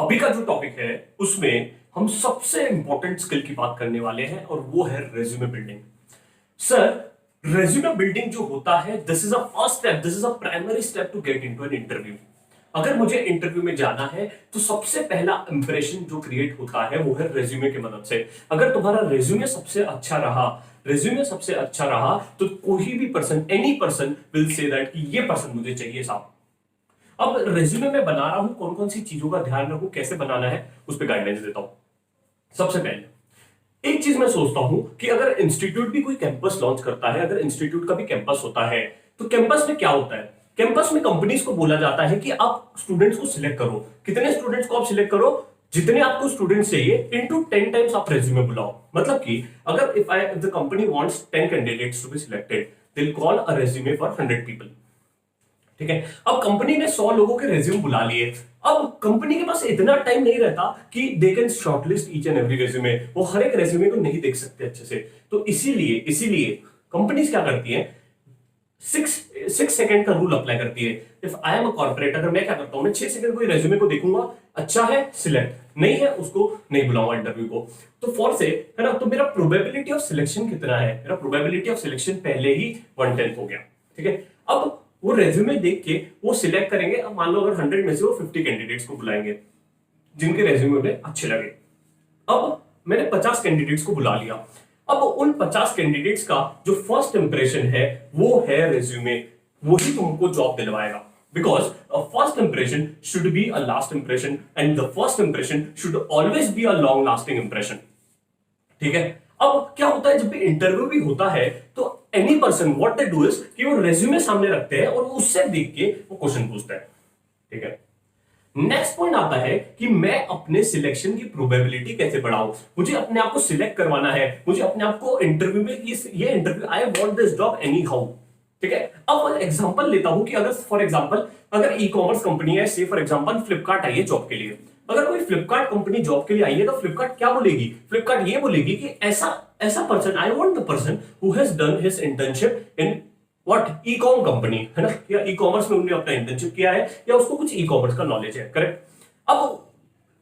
अभी का जो टॉपिक है उसमें हम सबसे इंपॉर्टेंट स्किल की बात करने वाले हैं और वो है resume building. Sir, resume building जो होता है this is a first step, this is a primary step to get into an interview. अगर मुझे इंटरव्यू में जाना है तो सबसे पहला इंप्रेशन जो क्रिएट होता है वो है रेज्यूमे की मदद से। अगर तुम्हारा रेज्यूमे सबसे अच्छा रहा तो कोई भी person, any person will say that कि ये पर्सन मुझे चाहिए साहब। अब रेज्यूमे में बना रहा हूं, कौन कौन सी चीजों का ध्यान रखूं, कैसे बनाना है, उस पर गाइडलाइंस देता हूं। सबसे पहले एक चीज मैं सोचता हूं कि अगर इंस्टीट्यूट भी कोई कैंपस लॉन्च करता है, अगर इंस्टीट्यूट का भी कैंपस होता है, तो कैंपस में क्या होता है? कैंपस में कंपनीज को बोला जाता है कि आप स्टूडेंट्स को सिलेक्ट करो। कितने स्टूडेंट्स को आप सिलेक्ट करो? जितने आपको स्टूडेंट्स चाहिए इनटू 10 टाइम्स आप रेज्यूमे बुलाओ। मतलब कि अगर if the company wants 10 candidates to be selected, they will call a resume for 100 people. ठीक है, अब कंपनी ने 100 लोगों के रेज्यूम बुला लिए। अब कंपनी के पास इतना टाइम नहीं रहता कि they can shortlist each and every resume. वो हर एक रेज्यूमे को नहीं देख सकते अच्छे से। तो इसीलिए कंपनीज क्या करती हैं, 6 सेकंड का रूल अप्लाई करती है। If I am a corporate, अगर मैं क्या करता हूं, मैं 6 सेकंड कोई रेज्यूमे को देखूंगा, अच्छा है सिलेक्ट, नहीं है उसको नहीं बुलाऊंगा इंटरव्यू को। तो फॉर से है ना, तो मेरा प्रोबेबिलिटी ऑफ सिलेक्शन कितना है? मेरा प्रोबेबिलिटी ऑफ सिलेक्शन पहले ही 1/10 हो गया। ठीक है, अब वो रेज्यूमे देख के वो सिलेक्ट करेंगे। अब मान लो अगर 100 में से वो 50 कैंडिडेट्स को बुलाएंगे जिनके रेज्यूमे उन्हें अच्छे लगे। अब मैंने 50 कैंडिडेट्स को बुला लिया। अब उन 50 कैंडिडेट्स का जो फर्स्ट इंप्रेशन है वो है रेज्यूमे, वही तुमको जॉब दिलवाएगा। Because a first impression should be a last impression and the first impression should always be a long lasting impression. ठीक है, अब क्या होता है जब भी इंटरव्यू भी होता है तो any person what they do is कि वो रेज्यूमे सामने रखते हैं और उससे देख के वो क्वेश्चन पूछता है। ठीक है, नेक्स्ट पॉइंट आता है कि मैं अपने सिलेक्शन की प्रोबेबिलिटी कैसे बढ़ाऊं। मुझे अपने आप को सिलेक्ट करवाना है, मुझे अपने आप को इंटरव्यू में ये interview, I want this job any how. ठीक है, अब एग्जांपल लेता हूं कि अगर फॉर एग्जांपल अगर ई कॉमर्स कंपनी है, से फॉर एग्जांपल फ्लिपकार्ट आई है जॉब के लिए। अगर कोई फ्लिपकार्ट कंपनी जॉब के लिए आई है तो फ्लिपकार्ट क्या बोलेगी? फ्लिपकार्ट ये बोलेगी कि ऐसा ऐसा person, I want the person who has done his internship in what e com company, है ना, या ई कॉमर्स में उन्होंने अपना इंटर्नशिप किया है या उसको कुछ ई कॉमर्स का नॉलेज है। करेक्ट। अब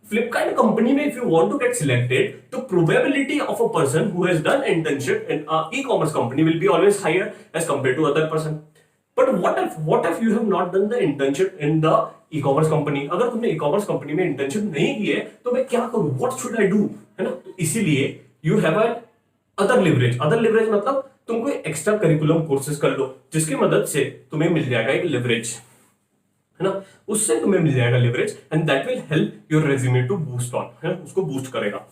फ्लिपकार्ट कंपनी में if you want to get selected तो probability of a person who has done internship in e commerce company will be always higher as compare to other person. But what if you have not done the internship in the e commerce company? अगर तुमने e commerce company में internship नहीं की है तो मैं क्या करूं, व्हाट शुड आई डू, है ना। तो इसीलिए you have a other leverage. Other leverage मतलब तुम कोई एक्स्ट्रा करिकुलम कोर्सेज कर लो जिसकी मदद से तुम्हें मिल जाएगा एक लिवरेज, है ना, उससे तुम्हें मिल जाएगा leverage and that will help your resume to boost on, है ना, उसको बूस्ट करेगा।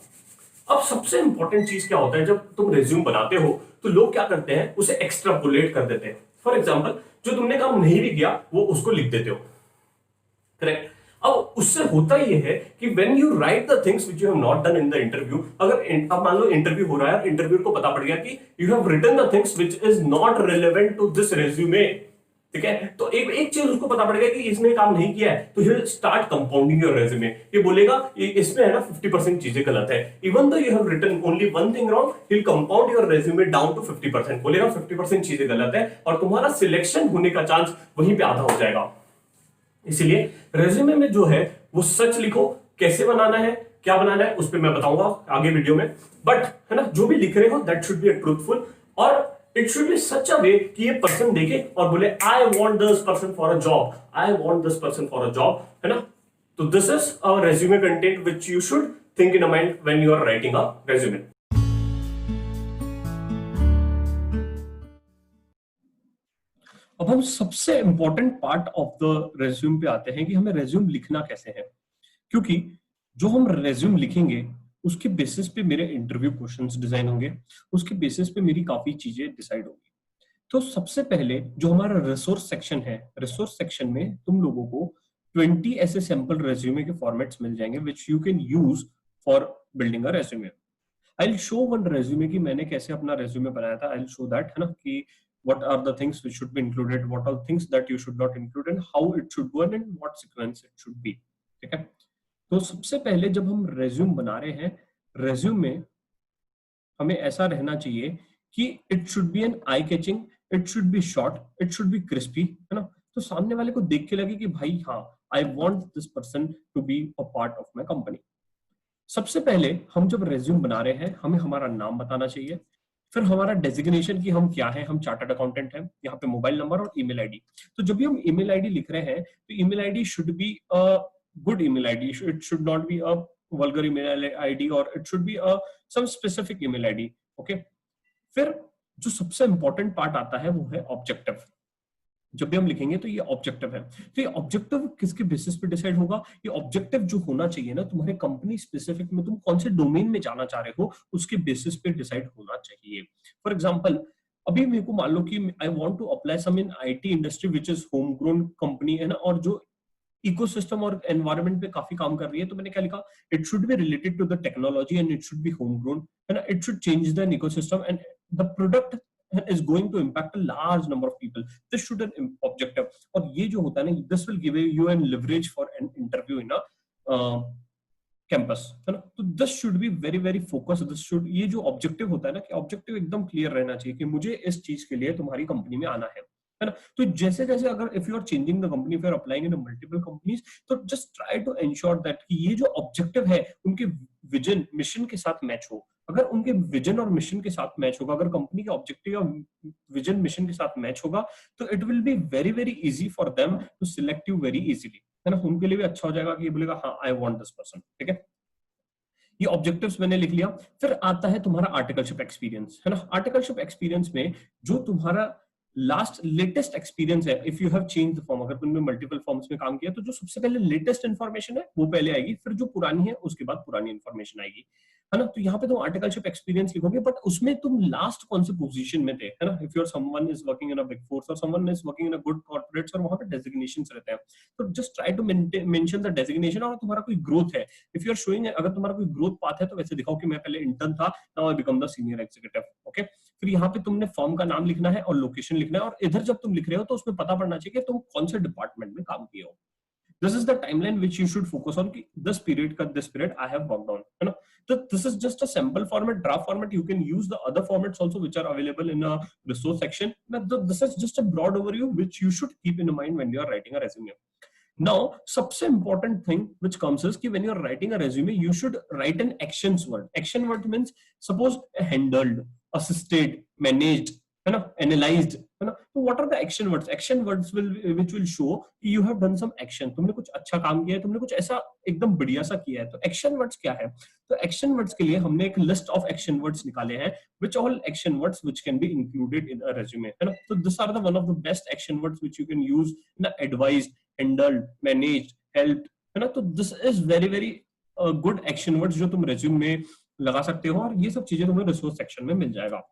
अब सबसे इंपॉर्टेंट चीज क्या होता है, जब तुम रेज्यूम बनाते हो तो लोग क्या करते हैं, उसे एक्स्ट्रापोलेट कर देते हैं। फॉर एग्जाम्पल जो तुमने काम नहीं भी किया वो उसको लिख देते हो। करेक्ट। अब उससे होता ये है कि when you right the things which you have not done in the interview, अगर अब मान लो इंटरव्यू हो रहा है, इंटरव्यू को पता पड़ गया कि you have written the things which is not relevant to this resume. ठीक है, तो एक चीज उसको पता पड़ गया कि इसने काम नहीं किया है तो he will start compounding your resume. ये बोलेगा इसमें है ना 50% चीजें गलत है। Even though you have written only one thing wrong, he will compound your resume down to 50%। बोलेगा 50% चीजें गलत है और तुम्हारा सिलेक्शन होने का चांस वहीं पे आधा हो जाएगा। इसीलिए रेज्यूमे में जो है वो सच लिखो। कैसे बनाना है, क्या बनाना है, उस पर मैं बताऊंगा आगे वीडियो में। बट है ना, जो भी लिख रहे हो दैट शुड बी ट्रूथफुल और it should be such a way कि ये पर्सन देखे और बोले I want this person for a job, I want this person for a job, है ना। तो this is a resume content which you should think in a mind when you are writing a resume. अब हम सबसे important part of the resume पे आते हैं कि हमें रेज्यूम लिखना कैसे है। क्योंकि जो हम रेज्यूम लिखेंगे उसके बेसिस पे मेरे इंटरव्यू क्वेश्चंस डिजाइन होंगे, उसके बेसिस पे मेरी काफी चीजें डिसाइड होंगी। तो सबसे पहले जो हमारा रिसोर्स सेक्शन है, रिसोर्स सेक्शन में तुम लोगों को 20 ऐसे सैंपल रेज्यूमे के फॉर्मेट्स मिल जाएंगे which you can use for building a resume. I will show one resume कि मैंने कैसे अपना रेज्यूमे बनाया था। आई विल शो दैट, है ना, कि what are the things which should be included, what are the things that you should not include and how it should go and what sequence it should be। ठीक है, तो सबसे पहले जब हम रेज्यूम बना रहे हैं, रेज्यूम में हमें ऐसा रहना चाहिए कि it should be an eye catching, it should be short, it should be crispy, है ना। तो सामने वाले को देख के लगे कि भाई हाँ, I want this person to be a part of my company. सबसे पहले हम जब रेज्यूम बना रहे हैं, हमें हमारा नाम बताना चाहिए, फिर हमारा डेजिग्नेशन कि हम क्या है, हम चार्टर्ड अकाउंटेंट हैं, यहाँ पे मोबाइल नंबर और ईमेल आईडी। तो जब भी हम ईमेल आईडी लिख रहे हैं तो email ID should be a good email ID, it should not be a vulgar email ID, और it should be a some specific email ID. Okay, फिर जो सबसे इंपॉर्टेंट पार्ट आता है वो है ऑब्जेक्टिव। जब भी हम लिखेंगे तो ये ऑब्जेक्टिव है, तो ये ऑब्जेक्टिव किसके बेसिस पे डिसाइड होगा? ये ऑब्जेक्टिव जो होना चाहिए ना, तुम्हारे कंपनी स्पेसिफिक में तुम कौन से डोमेन में जाना चाह रहे हो उसके बेसिस पे डिसाइड होना चाहिए। फॉर एग्जांपल, अभी मेरे को मान लो कि I want to apply some in IT industry which is home grown company है ना, और जो इकोसिस्टम और एनवायरनमेंट पे काफी काम कर रही है, तो मैंने क्या लिखा? It should be related to the technology and it should be home grown, है ना, it should change the ecosystem and the product is going to impact a large number of people. This should an objective, और ये जो होता है ना, this will give you an leverage for an interview in a campus, है ना। तो this should be very very focus, this should, ये जो ऑब्जेक्टिव होता है ना, कि ऑब्जेक्टिव एकदम क्लियर रहना चाहिए कि मुझे इस चीज के लिए तुम्हारी कंपनी में आना है ना। तो जैसे जैसे अगर if you are changing the company, if you are applying in multiple companies, तो just try to ensure that कि ये जो ऑब्जेक्टिव है उनके विजन मिशन के साथ मैच हो। अगर उनके विजन और मिशन के साथ मैच होगा, अगर कंपनी के ऑब्जेक्टिव और विजन मिशन के साथ मैच होगा, तो it will be very very easy for them to select you very easily, है ना। उनके लिए भी अच्छा हो जाएगा कि ये बोलेगा हाँ, आई वांट दिस पर्सन। ठीक है, ये ऑब्जेक्टिव्स मैंने लिख लिया। फिर आता है तुम्हारा आर्टिकलशिप एक्सपीरियंस, है ना। आर्टिकलशिप एक्सपीरियंस में जो तुम्हारा लास्ट लेटेस्ट एक्सपीरियंस है, if you have change the form, अगर तुमने मल्टीपल फॉर्म्स में काम किया, तो जो सबसे पहले लेटेस्ट इन्फॉर्मेशन है वो पहले आएगी, फिर जो पुरानी है उसके बाद पुरानी इन्फॉर्मेशन आएगी, है ना। तो यहाँ पे तुम आर्टिकलशिप एक्सपीरियंस लिखोगे, बट उसमें तुम लास्ट कौन से पोजीशन में थे, है ना। If your someone is working in a big force और someone is working in a good corporates, और वहां पे डेजिग्नेशंस रहते हैं, तो just try to mention the designation. और तुम्हारा कोई ग्रोथ है, इफ यू आर शोइंग, अगर तुम्हारा कोई ग्रोथ पाथ है, तो वैसे दिखाओ कि मैं पहले इंटर्न था, now I become the senior executive. Okay, फिर यहाँ पे तुमने फॉर्म का नाम लिखना है और लोकेशन लिखना है, और इधर जब तुम लिख रहे हो तो उसमें पता पड़ना चाहिए कि तुम कौन से डिपार्टमेंट में काम किए हो। This is the timeline which you should focus on, कि this period का this period I have worked on, है ना। तो this is just a sample format, draft format. You can use the other formats also which are available in a resource section. But this is just a broad overview which you should keep in mind when you are writing a resume. Now, सबसे important thing which comes is कि when you are writing a resume, you should write an actions word. Action word means suppose handled, assisted, managed, है ना, analyzed, है ना। तो what are the action words? Action words will which will show you have done some action. तुमने कुछ अच्छा काम किया है, तुमने कुछ ऐसा एकदम बढ़िया सा किया है। तो action words क्या है? तो action words के लिए हमने एक list of action words निकाले हैं, which all action words which can be included in a resume, है ना। तो these are the one of the best action words which you can use in advised, handled, managed, helped, है ना। तो this is very very good action words जो तुम resume में लगा सकते हो, और ये सब चीजें तुम्हें रिसोर्स सेक्शन में मिल जाएगा,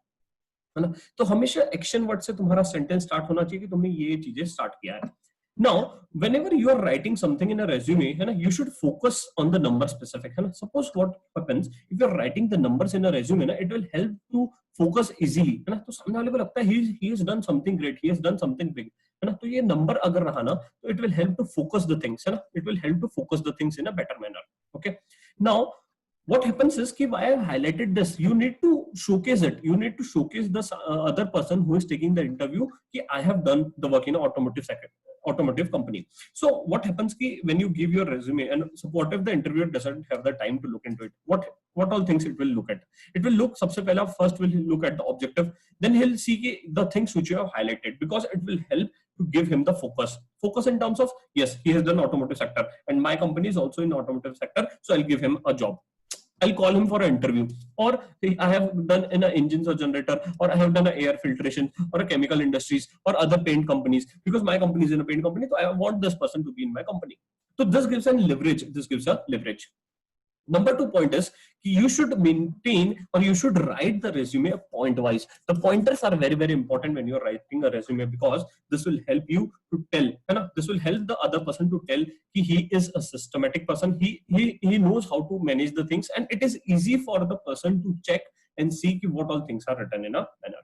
है ना। तो हमेशा एक्शन वर्ड से तुम्हारा सेंटेंस स्टार्ट होना चाहिए कि तुमने ये चीजें स्टार्ट किया है। Now whenever you are writing something in a resume, है ना, you should focus on the number specific, है ना। suppose what happens if you are writing the numbers in a resume, ना, it will help to focus easily, है ना। तो सामने वाले को लगता है he has done something great, he has done something big, है ना। तो ये नंबर अगर रहा ना, तो it will help to focus the things, है ना, it will help to focus the things in a better manner. Okay, now what happens is कि why I have highlighted this, you need to showcase it, you need to showcase the other person who is taking the interview कि I have done the work in automotive company. So what happens कि when you give your resume, and so what if the interviewer doesn't have the time to look into it, what all things it will look at? It will look, सबसे पहला first will look at the objective, then he'll see the things which you have highlighted, because it will help to give him the focus in terms of yes, he has done automotive sector and my company is also in automotive sector, so I'll give him a job, I'll call him for an interview, or I have done in a engines or generator, or I have done a air filtration or a chemical industries or other paint companies, because my company is in a paint company, so I want this person to be in my company. So this gives a leverage. Number 2 point is you should maintain, or you should write the resume point wise. The pointers are very very important when you are writing a resume, because this will help you to tell, है ना, this will help the other person to tell कि he is a systematic person, he knows how to manage the things, and it is easy for the person to check and see what all things are written in a manner.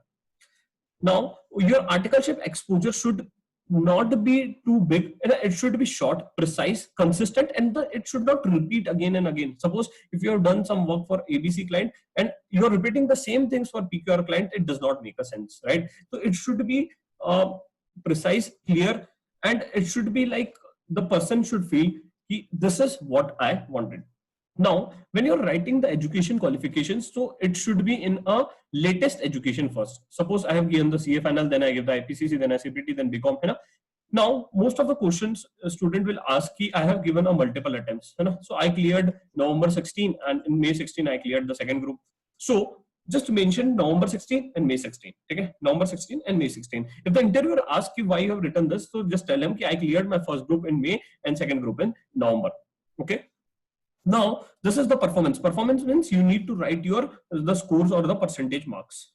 Now your articleship exposure should not be too big, it should be short, precise, consistent, and it should not repeat again and again. Suppose if you have done some work for ABC client and you are repeating the same things for PQR client, it does not make a sense, right? So it should be precise, clear, and it should be like the person should feel this is what I wanted. Now, when you're writing the education qualifications, so it should be in a latest education first. Suppose I have given the CA final, then I give the IPCC, then ICPT, then BCom, है ना? Now, most of the questions a student will ask कि I have given a multiple attempts, है ना? So I cleared November 16 and in May 16 I cleared the second group. So just mention November 16 and May 16. Okay, November 16 and May 16. If the interviewer asks you why you have written this, so just tell him I cleared my first group in May and second group in November. Okay. Now this is the performance. Performance means you need to write the scores or the percentage marks.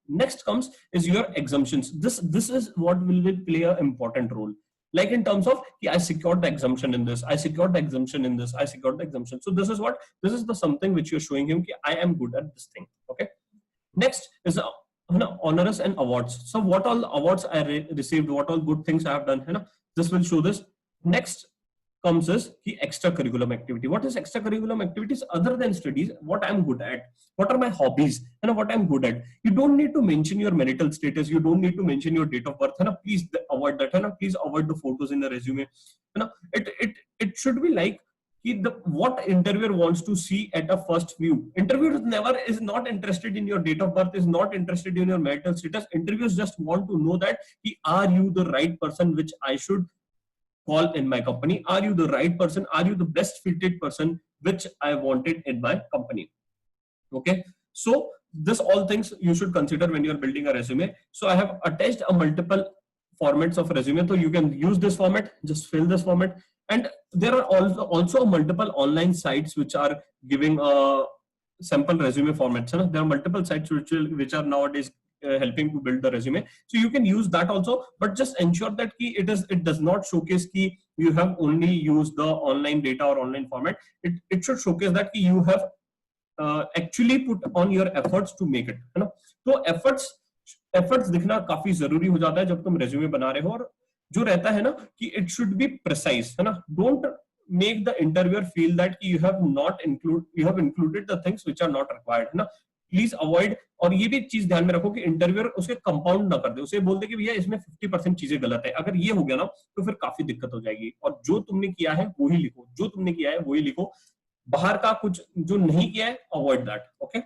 Next comes is your exemptions. This is what will play an important role. Like in terms of I secured the exemption in this, I secured the exemption in this, I secured the exemption. So this is the something which you're showing him I am good at this thing. Okay. Next is honors and awards. So what all awards I received, what all good things I have done. This will show this. Next comes is extracurriculum activity. What is extracurriculum activities other than studies? What I'm good at? What are my hobbies? What I'm good at? You don't need to mention your marital status. You don't need to mention your date of birth. Please avoid that. Please avoid the photos in the resume. It should be like what interviewer wants to see at a first view. Interviewer is not interested in your date of birth, is not interested in your marital status. Interviewers just want to know that are you the right person which I should call in my company? Are you the right person? Are you the best fitted person which I wanted in my company? Okay, so this all things you should consider when you're building a resume. So I have attached a multiple formats of resume, so you can use this format, just fill this format. And there are also multiple online sites which are giving a sample resume formats. There are multiple sites which are nowadays helping to build the resume, so you can use that also, but just ensure that it does not showcase you have only used the online data or online format. It should showcase that you have actually put on your efforts to make it, है ना? तो efforts दिखना काफी जरूरी हो जाता है जब तुम resume बना रहे हो, और जो रहता है ना कि it should be precise, है ना? Don't make the interviewer feel that you have included the things which are not required, है ना? प्लीज अवॉइड, और ये भी चीज ध्यान में रखो कि इंटरव्यूअर उसके कंपाउंड ना कर दे, उसे बोल दे कि भैया इसमें 50% चीजें गलत है। अगर ये हो गया ना तो फिर काफी दिक्कत हो जाएगी। और जो तुमने किया है वही लिखो, जो तुमने किया है वही लिखो, बाहर का कुछ जो नहीं किया है अवॉइड दैट। ओके,